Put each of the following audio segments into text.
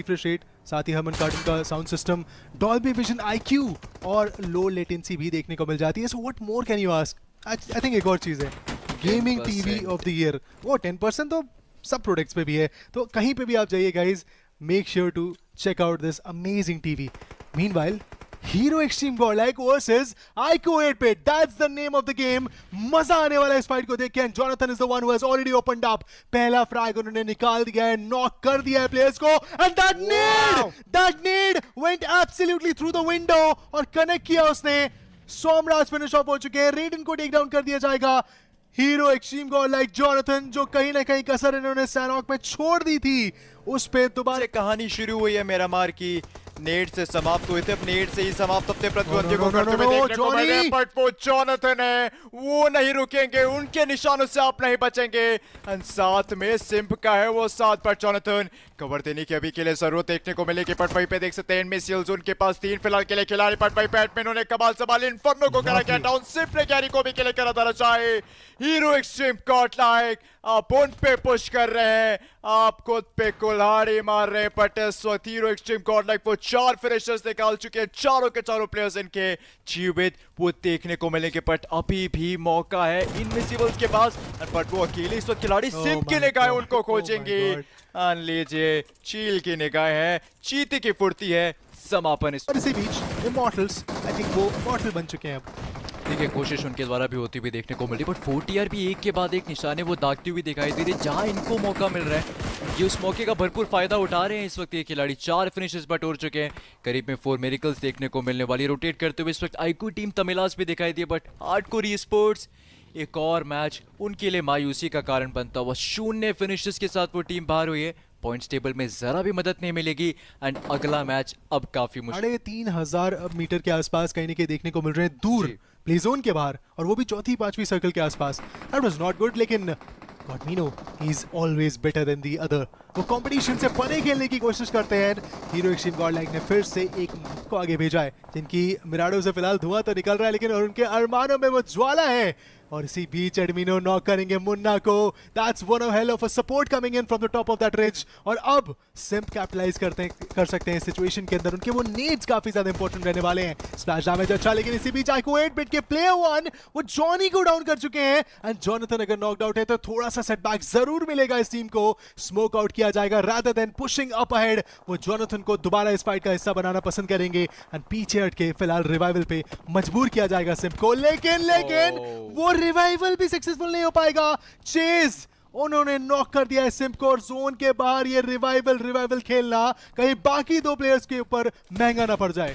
Refresh rate, साथ ही Harman cartoon का sound system, Dolby vision IQ और लो लेटेंसी भी देखने को मिल जाती है। So what more can you ask? I think एक और चीज़ है, gaming TV off the year. वो 10% तो सब प्रोडक्ट्स पे भी है, तो कहीं पे भी आप जाइए guys, make sure to check out this amazing TV. Meanwhile, Hero Extreme Godlike versus Ico 8-Bit. That's the name of the game. मजा आने वाला है इस फाइट को देख के. And Jonathan is the one who has already opened up. पहला frag उन्होंने निकाल दिया है, नॉक कर दिया है प्लेयर्स को. And that nade went absolutely through the window और कनेक्ट किया उसने. सोमराज फिनिश ऑफ हो चुके हैं. रेडन को टेक डाउन कर दिया जाएगा. हीरो एक्सट्रीम गॉडलाइक जॉनथन, जो कहीं ना कहीं कसर इन्होंने सैनॉक में छोड़ दी थी, उस पे दोबारा कहानी शुरू हुई है मेरा मार की. नेट से समाप्त हुए थे, अब नेट से ही समाप्त अपने प्रतिद्वंदी को करते हुए देखने को मिल रहे हैं. बट वो जॉनथन है, वो नहीं रुकेंगे, उनके निशानों से आप नहीं बचेंगे. और साथ में सिम्प का है वो साथ. पर जॉनथन कवर देने की अभी के लिए जरूरत देखने को मिलेगी. बट वहीं पे देख सकते हैं मिसाइल्स उनके पास 3 फिलहाल के लिए खिलाड़ी. बट वहीं बैटमैन उन्होंने कमाल संभाली, इन्फर्नो को करा गया डाउन. सिम्प ने कैरी को भी के लिए करा था चाहे. हीरो एक्सट्रीम गॉडलाइक आप उन पे पुश कर रहे हैं, आप खुद पे कुल्हाड़ी मार रहे हैं. बट इस वक्त हीरो एक्सट्रीम गॉडलाइक वो 4 फिनिशर्स निकाल चुके हैं. चारों के चारों प्लेयर्स इनके जीवित वो देखने को मिलेंगे. बट अभी भी मौका है इनविजिबल्स के पास. बट वो अकेले इस वक्त खिलाड़ी सिम की निगाहें उनको खोजेंगे. मान लीजिए चील की निगाह है, चीते की फुर्ती है. समापन इसी बीच इमॉर्टल्स, आई थिंक वो इमॉर्टल बन चुके हैं अब. देखिए कोशिश उनके द्वारा भी होती हुई देखने को मिल रही, बट 4TR भी एक के बाद एक निशाने वो दागती हुई दिखाई दे रही है. जहां इनको मौका मिल रहा है, ये उस मौके का भरपूर फायदा उठा रहे हैं इस वक्त ये खिलाड़ी. 4 फिनिशेस बट उड़ चुके हैं. करीब में 4 मिरेकल्स देखने को मिलने वाली. रोटेट करते हुए इस वक्त आईक्यू टीम तमिलास भी दिखाई दी. बट हार्डकोर ई-स्पोर्ट्स एक और मैच उनके लिए मायूसी का कारण बनता हुआ. 0 फिनिशेस के साथ वो टीम बाहर हुई है. पॉइंट्स टेबल में जरा भी मदद नहीं मिलेगी. एंड अगला मैच अब काफी मुश्किल. 3,500 मीटर के आसपास कहीं ना कहीं देखने को मिल रहे हैं दूर प्ले जोन के बाहर, और वो भी चौथी 5वीं सर्कल के आसपास. दैट वाज नॉट गुड, लेकिन Godmino, he's always better than the other. वो कंपटीशन से परे खेलने की कोशिश करते हैं. हीरो एक्सट्रीम गॉडलाइक ने फिर से एक को आगे भेजा है, जिनकी मिराडो से फिलहाल धुआं तो निकल रहा है, लेकिन और उनके अरमानों में वो ज्वाला है. और इसी बीच एडमिनो नॉक करेंगे मुन्ना को. That's one of hell of a support coming in from the top of that ridge. और अब सिम्प कैपिटलाइज कर सकते हैं इस सिचुएशन के अंदर. उनके वो नेड्स काफी ज्यादा इंपॉर्टेंट रहने वाले हैं. स्प्लैश डैमेज अच्छा, लेकिन इसी बीच आईको 8-Bit के प्लेयर 1 वो जॉनी को डाउन कर चुके हैं. एंड जॉनथन अगर नॉकड आउट है तो थोड़ा सा सेटबैक जरूर मिलेगा इस टीम को. स्मोक आउट किया जाएगा rather than pushing up ahead. वो जॉनथन को दोबारा इस फाइट का हिस्सा बनाना पसंद करेंगे. एंड पीछे हट के फिलहाल रिवाइवल पे मजबूर किया जाएगा सिम्प को. लेकिन वो रिवाइवल भी सक्सेसफुल नहीं हो पाएगा. चेज उन्होंने नॉक कर दिया है सिम्प को. और जोन के बाहर ये रिवाइवल खेलना कहीं बाकी 2 प्लेयर्स के ऊपर महंगा ना पड़ जाए.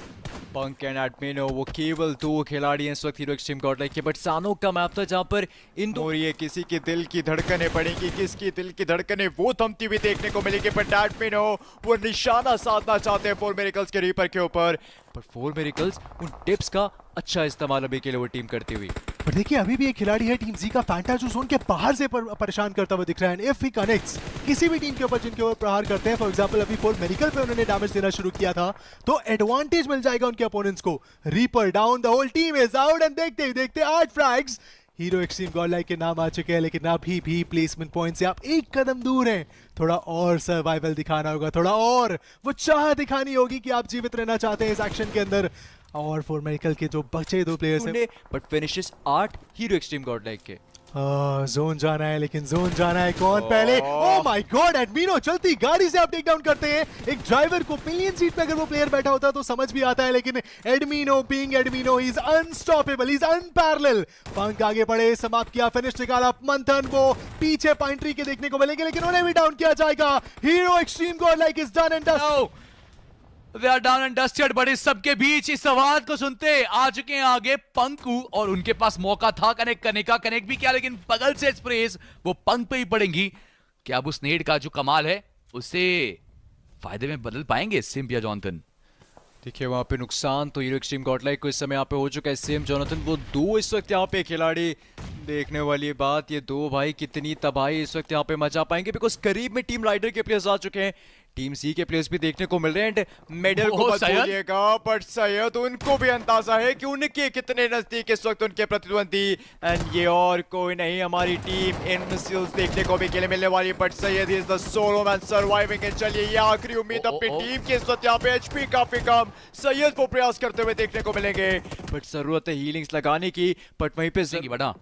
पंक एंड एडमिनो वो केवल 2 खिलाड़ी हैं इस वक्त हीरो एक्सट्रीम गॉडलाइक के. बट सानोक का मैप था जहां पर इन दो ये किसी की दिल की धड़कनें पड़ेंगी, किसकी दिल की धड़कनें वो थमती हुई देखने को मिलेगी. बट एडमिनो वो निशाना साधना चाहते हैं 4 मिरेकल्स के रीपर के ऊपर. पर 4 मिरेकल्स उन टिप्स का अच्छा इस्तेमाल अभी के लिए वो टीम करती हुई. पर देखिए अभी भी एक खिलाड़ी है टीम जी का, फैंटा, जो जोन के बाहर से परेशान करता हुआ दिख रहा है. इफ ही कनेक्ट्स किसी भी टीम के ऊपर जिनके ऊपर प्रहार करते हैं, फॉर एग्जांपल अभी 4 मेडिकल पे उन्होंने डैमेज देना शुरू किया था, तो एडवांटेज मिल जाएगा उनके अपोनेंट्स को. Reaper down, the whole team is out. And देखते देखते 8 फ्रैग्स हीरो एक्सट्रीम गॉडलाइक के नाम आ चुके हैं. लेकिन अभी भी प्लेसमेंट पॉइंट से आप एक कदम दूर हैं. थोड़ा और सर्वाइवल दिखाना होगा, थोड़ा और वो चाह दिखानी होगी कि आप जीवित रहना चाहते हैं इस एक्शन के अंदर. और 4 मेडिकल के जो बचे 2 प्लेयर्स हैं, but finishes 8 hero extreme Godlike के. जोन जाना है, लेकिन जोन जाना है कौन पहले? ओह माय गॉड, एडमिनो चलती गाड़ी से आप टेक डाउन करते हैं एक ड्राइवर को. पिलियन सीट पे अगर वो प्लेयर बैठा होता तो समझ भी आता है, लेकिन Admino being Admino, he is unstoppable, he is unparallel. Punk आगे बढ़े, समाप्त किया, फिनिश निकाला. मंथन वो पीछे पाइन ट्री के देखने को मिलेंगे, लेकिन उन्हें भी डाउन किया जाएगा. Hero extreme Godlike is done and dust. They are down and dusted, but इस सबके बीच इस आवाज को सुनते आ चुके हैं आगे पंकु. और उनके पास मौका था कनेक्ट करने का, कनेक्ट भी किया, लेकिन बगल से स्प्रेस वो पंक पे ही पड़ेंगी. क्या अब उस नेड का जो कमाल है उसे फायदे में बदल पाएंगे सिम्प या जॉनथन? देखिए वहां पे नुकसान तो हीरो एक्सट्रीम गॉडलाइक को इस समय यहाँ पे हो चुका है. सिम्प जॉनथन वो 2 इस वक्त यहाँ पे खिलाड़ी. देखने वाली बात, ये 2 भाई कितनी तबाही इस वक्त यहाँ पे मचा पाएंगे, बिकॉज करीब में टीम राइडर के प्लेयर्स आ चुके हैं. टीम सी के प्लेयर्स भी देखने को मिल रहे हैं एंड मेडल को ओह, मत सैयद? भूलिएगा, बट सैयद उनको भी अंदाजा है कि उनके कितने नजदीक इस वक्त उनके प्रतिद्वंदी, एंड ये और कोई नहीं हमारी टीम इनविंसिबल्स देखने को भी के लिए मिलने वाली, but Syed is the solo man surviving. And चलिए ये आखिरी उम्मीद अपनी टीम की इस वक्त यहाँ पे एचपी काफी कम, सैयद को प्रयास करते हुए देखने को मिलेंगे, बट जरूरत है हीलिंग्स लगाने की, बट वहीं पे की बटा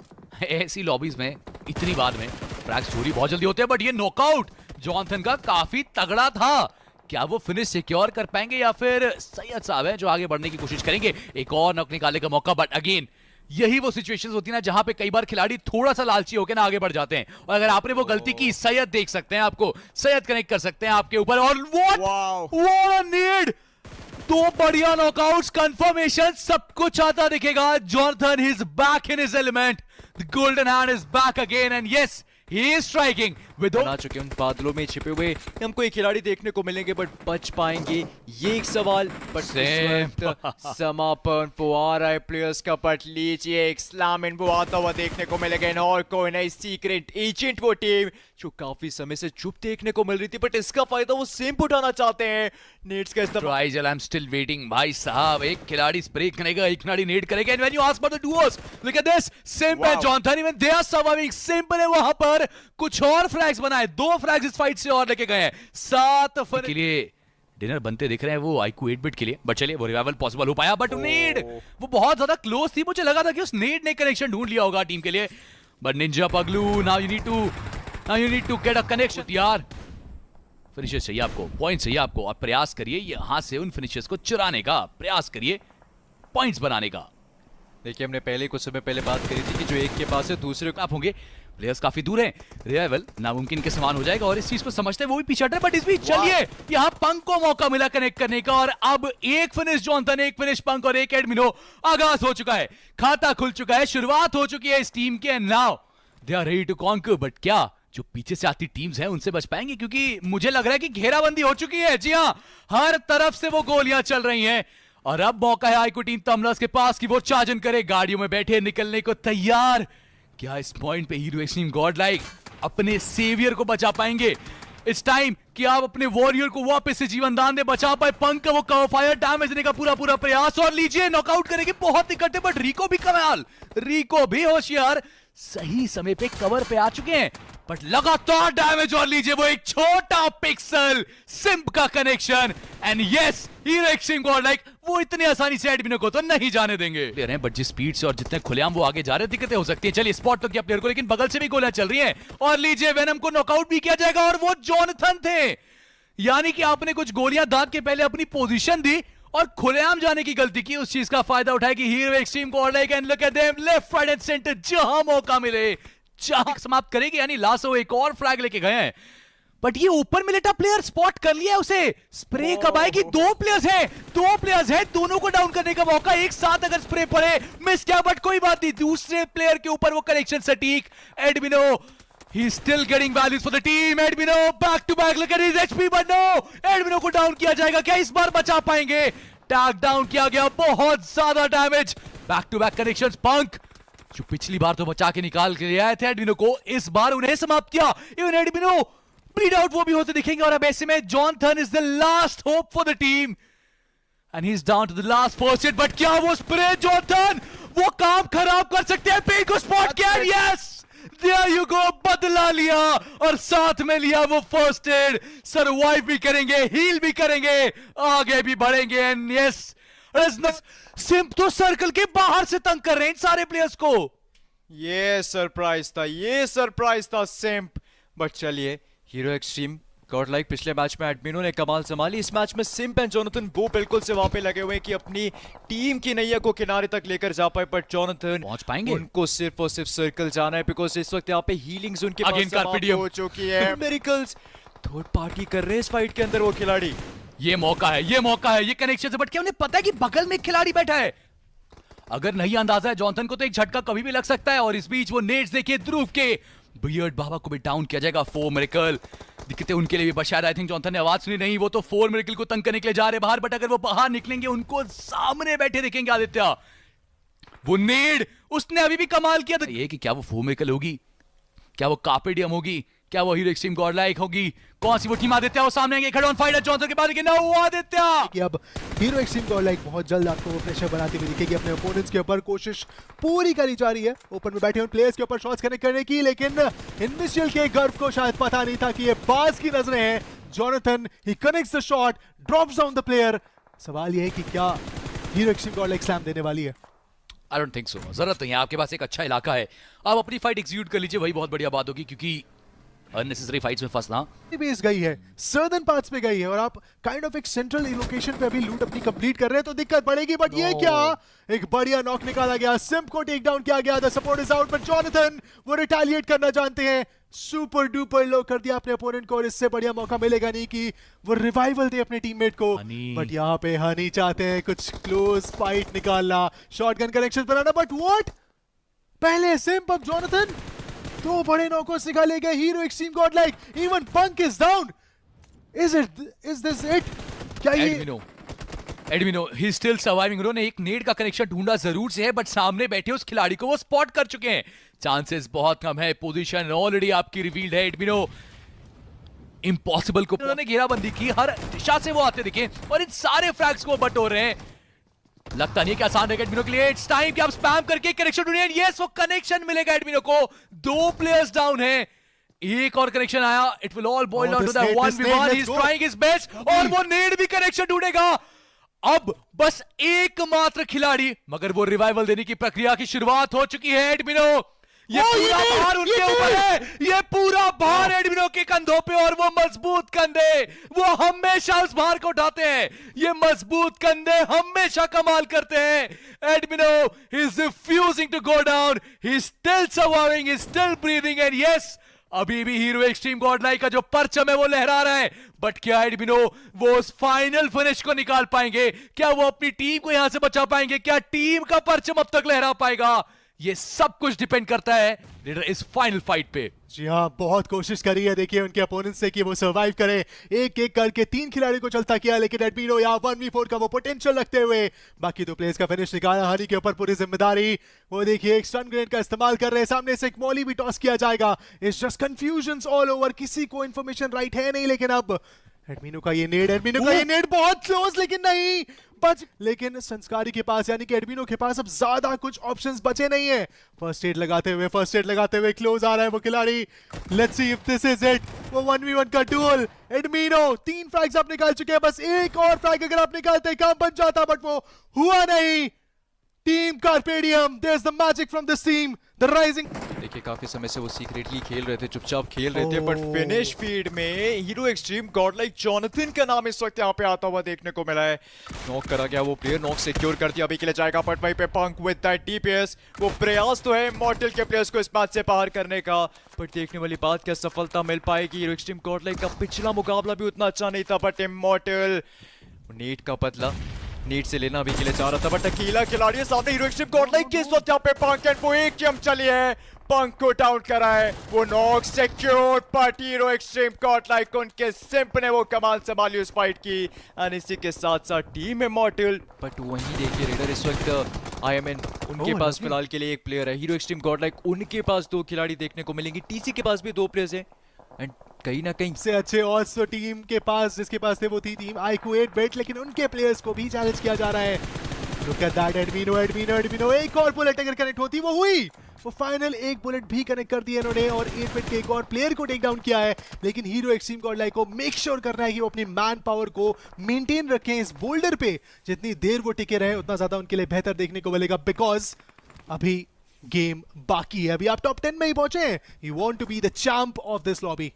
ऐसी लॉबीज में इतनी बार में फ्रैग्स चोरी बहुत जल्दी होते हैं, बट ये नॉकआउट जॉनथन का काफी तगड़ा था। क्या वो फिनिश सिक्योर कर पाएंगे या फिर सैयद साहब हैं जो आगे बढ़ने की कोशिश करेंगे? एक और नॉक निकालने का मौका, बट अगेन यही वो सिचुएशंस होती है ना जहां पे कई बार खिलाड़ी थोड़ा सा लालची होकर ना आगे बढ़ जाते हैं, और अगर आपने वो गलती की, सैयद देख सकते हैं आपको, सैयद कनेक्ट कर सकते हैं आपके ऊपर, और व्हाट अ नीड! दो बढ़िया नॉकआउट्स, कंफर्मेशन, सब कुछ आता दिखेगा। Jonathan is back in his element, the golden hand is back again, and yes he is striking with बना चुके उन बादलों में छिपे हुए हमको एक खिलाड़ी देखने को मिलेंगे, बट बच पाएंगे ये एक सवाल, बट समापन वो आ रहा है प्लेयर्स का, बट लीजिए एक स्लैम इन वो आता हुआ देखने को मिलेगा, और कोई नहीं सीक्रेट एजेंट वो टीम जो काफी समय से चुप देखने को मिल रही थी, बट इसका फायदा वो सिम्प उठाना चाहते हैं। नेट्स का इस्तेमाल, ट्राइजल, आई एम स्टिल वेटिंग भाई साहब, एक खिलाड़ी स्प्रे करेगा, एक खिलाड़ी नेट करेगा, and when you ask for the duos, look at this, Simp and Jonathan even they are surviving. Simp ने वहां पर कुछ और फ्लैग्स बनाए, 2 फ्लैग्स इस फाइट से और लेके गए हैं, 7 फन के लिए डिनर बनते दिख रहे हैं वो आईक्यू 8 बिट के लिए, बट चलिए वो रिवाइवल पॉसिबल हो पाया, बट नीड वो बहुत ज्यादा क्लोज थी, मुझे लगा था कि उस नीड ने कनेक्शन ढूंढ लिया होगा टीम के लिए, but Ninja Paglu, now you need to get a connection यार। फिनिशेस चाहिए आपको, पॉइंट चाहिए आपको, और प्रयास करिए यहां से उन फिनिशेस को चुराने का, प्रयास करिए पॉइंट्स बनाने का। देखिए हमने पहले कुछ समय पहले बात करी थी कि जो एक के पास है दूसरे को आप होंगे, प्लेयर्स काफी दूर हैं, रिवाइवल नामुमकिन के समान हो जाएगा, और इस चीज को समझते हैं वो भी पीछे हट रहे, बट इस बीच चलिए यहां पंक को मौका मिला कनेक्ट करने का, और अब एक फिनिश जॉनथन, एक फिनिश पंक और एक एडमिनो। आगाज हो चुका है, खाता खुल चुका है, शुरुआत हो चुकी है इस टीम के, and now they are ready to conquer, but क्या जो पीछे से आती टीम्स हैं उनसे बच पाएंगे? क्योंकि मुझे लग रहा है कि घेराबंदी हो चुकी है, जी हां, हर तरफ से वो गोलियां चल रही हैं, और अब मौका है आईक्यू टीम तमलस के पास कि वो चार्जन करे, गाड़ियों में बैठे निकलने को तैयार। क्या इस पॉइंट पे हीरो एक्सट्रीम गॉड लाइक अपने सेवियर को बचा पाएंगे? इट्स टाइम कि आप अपने वॉरियर को वापस से जीवन दान दे, बचा पाए पंक का वो कवर फायर, डैमेज देने का पूरा प्रयास, और लीजिए नॉकआउट करेंगे, बहुत निकट है, बट रिको भी कमाल, रिको भी होशियार, सही समय पे कवर पे आ चुके हैं, बट लगातार डैमेज, और लीजिए वो एक छोटा पिक्सल सिंप का connection, and yes hero extreme God like वो इतने आसानी से एडमिनो को तो नहीं जाने देंगे। प्लेयर हैं, बट जिस स्पीड से और जितने खुलेआम वो आगे जा रहे हैं, दिक्कतें हो सकती है। चलिए स्पॉट तो किया प्लेयर को, लेकिन बगल से भी गोलियां चल रही हैं, और लीजिए वेनम को नॉकआउट भी किया जाएगा, और वो जॉनथन थे, यानी कि आपने कुछ गोलियां दांत के पहले अपनी पोजीशन दी और खुलेआम जाने की गलती की, उस चीज का फायदा उठाएगी hero extreme God like, and look at them left right and centre, जहां मौका मिले जहां समाप्त करेगी, यानी लासो एक और फ्लैग लेके गए हैं, बट ये ऊपर मिलेटा प्लेयर स्पॉट कर लिया उसे, स्प्रे कब आएगी? 2 प्लेयर्स हैं, दोनों को डाउन करने का मौका, एक साथ अगर स्प्रे पड़े मिस क्या, बट कोई बात नहीं, दूसरे प्लेयर के ऊपर वो कनेक्शन सटीक, एडमिनो he is still getting values for the team, एडमिनो back to back, look at his HP, but no, एडमिनो को डाउन किया जाएगा, क्या इस बार बचा पाएंगे? टैग डाउन किया गया, बहुत ज्यादा damage, back to back connections, Punk जो पिछली बार तो बचा के निकाल के आए थे एडमिनो को, इस बार उन्हें समाप्त किया, इवन एडमिनो ब्लीड आउट वो भी होते दिखेंगे, और अब ऐसे में Jonathan is the last hope for the team, and he is down to the last first hit, but क्या वो स्प्रे जॉनथन वो काम खराब कर सकते हैं? पेन को स्पॉट किया, यस देयर यू गो, बदला लिया, और साथ में लिया वो फर्स्ट एड, सर्वाइव भी करेंगे, हील भी करेंगे, आगे भी बढ़ेंगे, एंड यस सिंप तो सर्कल के बाहर से तंग कर रहे हैं इन सारे प्लेयर्स को। ये सरप्राइज था सिंप, बट चलिए हीरो एक्सट्रीम गॉड लाइक पिछले मैच में एडमिनो ने कमाल संभाली, इस मैच में सिंप एंड जॉनथन वो बिल्कुल से वहां पे लगे हुए हैं कि अपनी टीम की नैया को किनारे तक लेकर जा पाए, बट जॉनथन पहुंच पाएंगे, उनको सिर्फ और सिर्फ सर्कल जाना है, बिकॉज इस वक्त यहाँ पे हीलिंग्स उनके पास समाप्त हो चुकी है, मिरेकल्स थर्ड पार्टी कर रहे हैं इस फाइट के अंदर वो खिलाड़ी, ये मौका है, ये कनेक्शन है, बट क्या उन्हें पता है कि बगल में एक खिलाड़ी बैठा है? अगर नहीं अंदाजा है जॉनथन को तो एक झटका कभी भी लग सकता है, और इस बीच वो नेट्स देखिए ध्रुव के, बियर्ड बाबा को भी डाउन किया जाएगा, 4 मिरेकल दिक्कतें उनके लिए भी, बस शायद आई थिंक जॉनथन ने आवाज सुनी नहीं, वो तो 4 मिरेकल को तंग करने के लिए जा रहे बाहर, बट अगर वो बाहर निकलेंगे उनको सामने बैठे देखेंगे आदित्य, वो नेड उसने अभी भी कमाल किया था, ये कि क्या वो 4 मिरेकल होगी, क्या वो कार्पेडियम होगी, क्या वो हीरो एक्सट्रीम गॉड लाइक होगी, कौन सी वो टीम आदित्य वो सामने आएंगे, खड़े ऑन फाइट है जॉनसन के बाद, लेकिन ना वो आदित्य कि अब हीरो एक्सट्रीम गॉड लाइक बहुत जल्द आपको वो प्रेशर बनाती हुई दिखेगी अपने ओपोनेंट्स के ऊपर। कोशिश पूरी करी जा रही है ओपन में बैठे हुए प्लेयर्स के ऊपर शॉट्स कनेक्ट करने की, लेकिन इनिशियल के गर्व को शायद पता नहीं था कि ये बाज की नजरें हैं। Jonathan he connects the shot, drops down the player. सवाल ये है कि क्या hero extreme God like slam देने वाली है? आई डोंट थिंक सो, जरूरत नहीं है, आपके पास एक अच्छा इलाका है, आप अपनी फाइट एग्जीक्यूट कर लीजिए, वही बहुत बढ़िया बात होगी, क्योंकि अननेसेसरी फाइट्स में फंसना। बेस गई है, सर्दर्न पार्ट्स पे गई है और आप काइंड ऑफ एक सेंट्रल लोकेशन पे अभी लूट अपनी कंप्लीट कर रहे हैं तो दिक्कत पड़ेगी। बट ये क्या, एक बढ़िया नॉक निकाला गया, सिम्प को टेक डाउन किया गया, the support is out, but Jonathan वो रिटेलिएट करना जानते हैं, सुपर डुपर लो कर दिया अपने ओपोनेंट को और इससे बढ़िया मौका मिलेगा नहीं कि वो रिवाइवल दे अपने टीममेट को। बट यहाँ पे हनी चाहते हैं कुछ क्लोज फाइट निकालना, shotgun connection banana, but what, पहले सिम्प अब जॉनथन, दो बड़े नॉकआउट्स निकाले गए। Hero extreme God like, even punk is down. Is this it? क्या ये एडमिनो ही स्टिल सर्वाइविंग। उन्होंने एक नेड का कनेक्शन ढूंढा जरूर से है, बट सामने बैठे उस खिलाड़ी को वो स्पॉट कर चुके हैं, चांसेस बहुत कम है, पोजीशन ऑलरेडी आपकी रिवील्ड है। एडमिनो इम्पॉसिबल को उन्होंने घेराबंदी की, हर दिशा से वो आते दिखे और इन सारे फ्रैग्स को बटोर रहे हैं। लगता नहीं कि आसान रहेगा एडमिनो के लिए, इट्स टाइम कि आप स्पैम करके कनेक्शन ढूंढिए। यस, वो कनेक्शन मिलेगा एडमिनो को, दो प्लेयर्स डाउन है, एक और कनेक्शन आया, it will all boil down to the 1v1, he is trying his best और वो नेड भी कनेक्शन ढूंढेगा। अब बस एकमात्र खिलाड़ी, मगर वो रिवाइवल देने की प्रक्रिया की शुरुआत हो चुकी है। एडमिनो, ये पूरा भार उनके ऊपर है, ये पूरा भार एडमिनो के कंधों पे, और वो मजबूत कंधे, वो हमेशा उस भार को उठाते हैं, ये मजबूत कंधे हमेशा कमाल करते हैं। Admino is refusing to go down, he is still surviving, he is still breathing, and yes, अभी भी हीरो एक्सट्रीम गॉड लाइक का जो परचम है वो लहरा रहा है। बट क्या एडमिनो वो उस फाइनल फिनिश को निकाल पाएंगे? क्या वो अपनी टीम को यहां से बचा पाएंगे? क्या टीम का परचम अब तक लहरा पाएगा? ये सब कुछ डिपेंड करता है लीडर इस फाइनल फाइट पे। जी हाँ, बहुत कोशिश करी है देखिए उनके अपोनेंट से कि वो सर्वाइव करे, एक एक करके 3 खिलाड़ी को चलता किया, लेकिन एडमिनो यहाँ 1v4 का वो पोटेंशियल रखते हुए बाकी 2 प्लेयर्स का फिनिश निकाला। हनी के ऊपर पूरी जिम्मेदारी, वो देखिए एक स्टन ग्रेनेड का इस्तेमाल कर रहे हैं, सामने से एक मॉली भी टॉस किया जाएगा। It's just confusions all over, किसी को इंफॉर्मेशन राइट है नहीं, लेकिन अब एडमिनो का ये नेड बहुत क्लोज, लेकिन नहीं बच, लेकिन संस्कारी के पास यानी कि एडमिनो के पास अब ज्यादा कुछ ऑप्शंस बचे नहीं है। फर्स्ट एड लगाते हुए क्लोज आ रहा है वो खिलाड़ी। Let's see if this is it, वो 1v1 का डुअल। एडमिनो 3 फ्रैग्स आप निकाल चुके हैं, बस एक और फ्रैग अगर आप निकालते काम बन जाता, बट वो हुआ नहीं। Team Carpe Diem, there is the magic from this team, the rising. देखिए काफी समय से वो सीक्रेटली खेल रहे थे, चुपचाप खेल रहे थे, बट फिनिश फीड में hero extreme God like Jonathan का नाम इस वक्त यहाँ पे आता हुआ देखने को मिला है। नॉक करा गया वो प्लेयर, नॉक सिक्योर कर दिया, अभी के लिए जाएगा, बट वहीं पे पंक विद दैट डीपीएस। वो प्रयास तो है इमॉर्टल के प्लेयर्स को इस मैच से बाहर करने का, बट देखने वाली बात क्या सफलता मिल पाएगी। हीरो एक्सट्रीम गॉड लाइक का पिछला मुकाबला भी उतना अच्छा नहीं था, बट इमॉर्टल नीट का बदला नीट से लेना अभी के लिए चाह रहा था, बट अकेला खिलाड़ी है सामने हीरो एक्सट्रीम गॉड लाइक के। इस वक्त यहाँ पे पंक एंड वो एक गेम चली है, पंक को डाउन करा है, वो knock secure, but hero extreme God like उनके सिंप ने वो कमाल संभाली उस फाइट की, और इसी के साथ साथ टीम इमॉर्टल। बट वहीं देखिए रेडर इस वक्त आईएमएन उनके पास फिलहाल के लिए एक प्लेयर है, हीरो एक्सट्रीम गॉड लाइक उनके पास 2 खिलाड़ी देखने को मिलेंगे, टीसी के पास भी 2 प्लेयर्स हैं, एंड कहीं ना कहीं से अच्छे ऑल्स तो टीम के पास, जिसके पास थे वो थी टीम आईक्यू 8 बेट, लेकिन उनके प्लेयर्स को भी चैलेंज किया जा रहा है। लुक एट दैट, एडमिनो एक और बुलेट अगर कनेक्ट होती वो हुई, वो फाइनल एक बुलेट भी कनेक्ट कर दी इन्होंने और 8 बेट के एक और प्लेयर को टेक डाउन किया है। लेकिन हीरो एक्सट्रीम गॉड लाइक को मेक श्योर करना है कि वो अपनी मैन पावर को मेंटेन रखें इस बोल्डर पे, जितनी देर वो टिके रहे उतना ज्यादा उनके लिए बेहतर देखने को मिलेगा, बिकॉज अभी गेम बाकी है, अभी आप टॉप 10 में ही पहुंचे हैं, you want to be the champ of this lobby.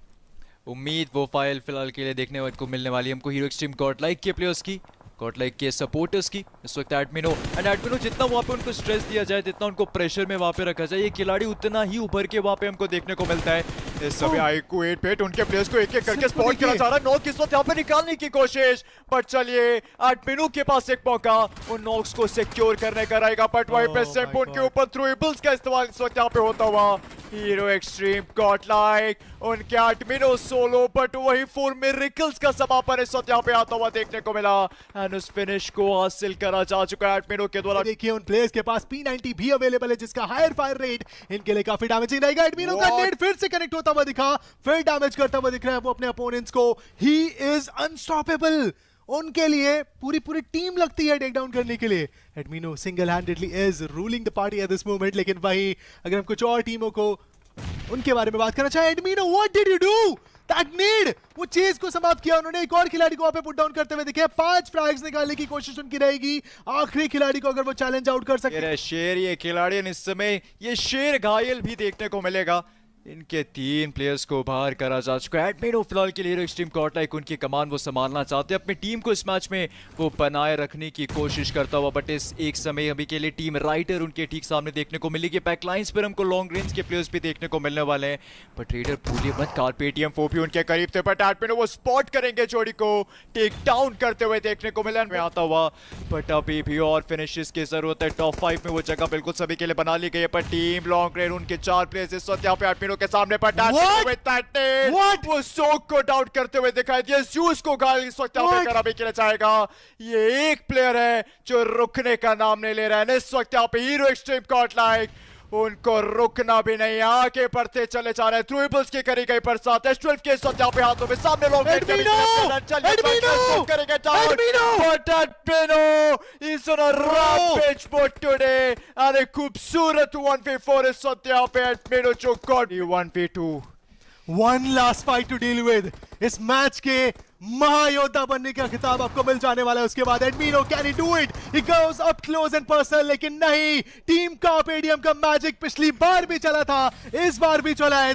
उम्मीद वो फाइल फिलहाल के लिए देखने को मिलने वाली है हमको हीरो एक्सट्रीम गॉड लाइक के प्लेयर्स की, गॉड लाइक के सपोर्टर्स की। इस वक्त एडमिनो जितना वहाँ पे उनको स्ट्रेस दिया जाए, जितना उनको प्रेशर में वहाँ पे रखा जाए, ये खिलाड़ी उतना ही उभर के वहाँ पे हमको देखने को मिलता है। इस समय आईक्यू 8 बेट उनके प्लेयर्स को एक एक करके स्पॉट करना चाह रहा है, नॉक इस वक्त यहाँ पे निकालने की कोशिश, बट चलिए एडमिनो के पास एक मौका उन नॉक्स को सिक्योर करने का रहेगा, बट वहीं पे सिंप उनके ऊपर थ्रोएबल्स का इस्तेमाल इस वक्त यहाँ पे होता हुआ। हीरो एक्सट्रीम गॉड लाइक उनके एडमिनो सोलो, बट वही 4 मिरेकल्स का समापन इस वक्त यहाँ पे आता हुआ देखने को मिला, एंड उस फिनिश को हासिल करा जा चुका है एडमिनो के द्वारा। देखिए उन प्लेयर्स के पास P90 भी अवेलेबल है, जिसका हायर फायर रेट इनके लिए काफी डैमेजिंग रहेगा। एडमिनो का नेट फिर से कनेक्ट होता होता हुआ दिखा, फिर डैमेज करता हुआ दिख रहा है वो अपने अपोनेंट्स को। ही इज अनस्टॉपेबल। उनके लिए पूरी पूरी टीम लगती है टेक डाउन करने के लिए। Admino single handedly is ruling the party at this moment. लेकिन वहीं अगर हम कुछ और टीमों को उनके बारे में बात करना चाहे, Admino what did you do? That need, वो चेज को समाप्त किया उन्होंने। एक और खिलाड़ी को वहां पे पुट डाउन करते हुए दिखे। 5 फ्रैग्स निकालने की कोशिश उनकी रहेगी। आखिरी खिलाड़ी को अगर वो चैलेंज आउट कर सकते ये शेर, ये खिलाड़ी इस समय ये शेर घायल भी देखने को मिलेगा। इनके 3 प्लेयर्स को बाहर करा जा चुका है। एडमिनो फिलहाल के लिए एक्सट्रीम कॉर्टलाइक उनकी कमान वो संभालना चाहते हैं, अपनी टीम को इस मैच में वो बनाए रखने की कोशिश करता हुआ। बट इस एक समय अभी के लिए टीम राइडर उनके ठीक सामने देखने को मिलेगी। बैकलाइंस पर हमको लॉन्ग रेंज के प्लेयर्स भी देखने को मिलने वाले हैं। बट रेडर भूलिए मत, कारपेटियम फोर भी उनके करीब थे, बट एडमिनो वो स्पॉट करेंगे जोड़ी को टेक डाउन करते हुए देखने को मिला में आता हुआ। बट अभी भी और फिनिशेस की जरूरत है। टॉप 5 में वो जगह बिल्कुल सभी के लिए बना ली गई है, पर टीम लॉन्ग रेंज उनके 4 प्लेयर्स इस वक्त यहाँ पे एडमिनो के सामने पटा वो सोक को डाउन करते हुए दिखाई दिया। ज़्यूस को गाल इस वक्त यहाँ पे कराबी के लिए चाहेगा। ये एक प्लेयर है जो रुकने का नाम नहीं ले रहा है इस वक्त यहाँ पे। हीरो एक्सट्रीम कॉर्टलाइक उनको रुकना भी नहीं, आगे बढ़ते चले जा रहे हैं। थ्रूबल्स की करी गई बरसात है 12 के साथ यहाँ पे हाथों में सामने लोग करेंगे अरे खूबसूरत 1v4 इस वक्त यहाँ पे एडमिनो जो God 1v2। One last fight to deal with. इस मैच के महायोद्धा बनने का खिताब आपको मिल जाने वाला है। उसके बाद Admino can he do it? He goes up close and personal, लेकिन नहीं, टीम कार्पेडियम का मैजिक पिछली बार भी चला था, इस बार भी चला है।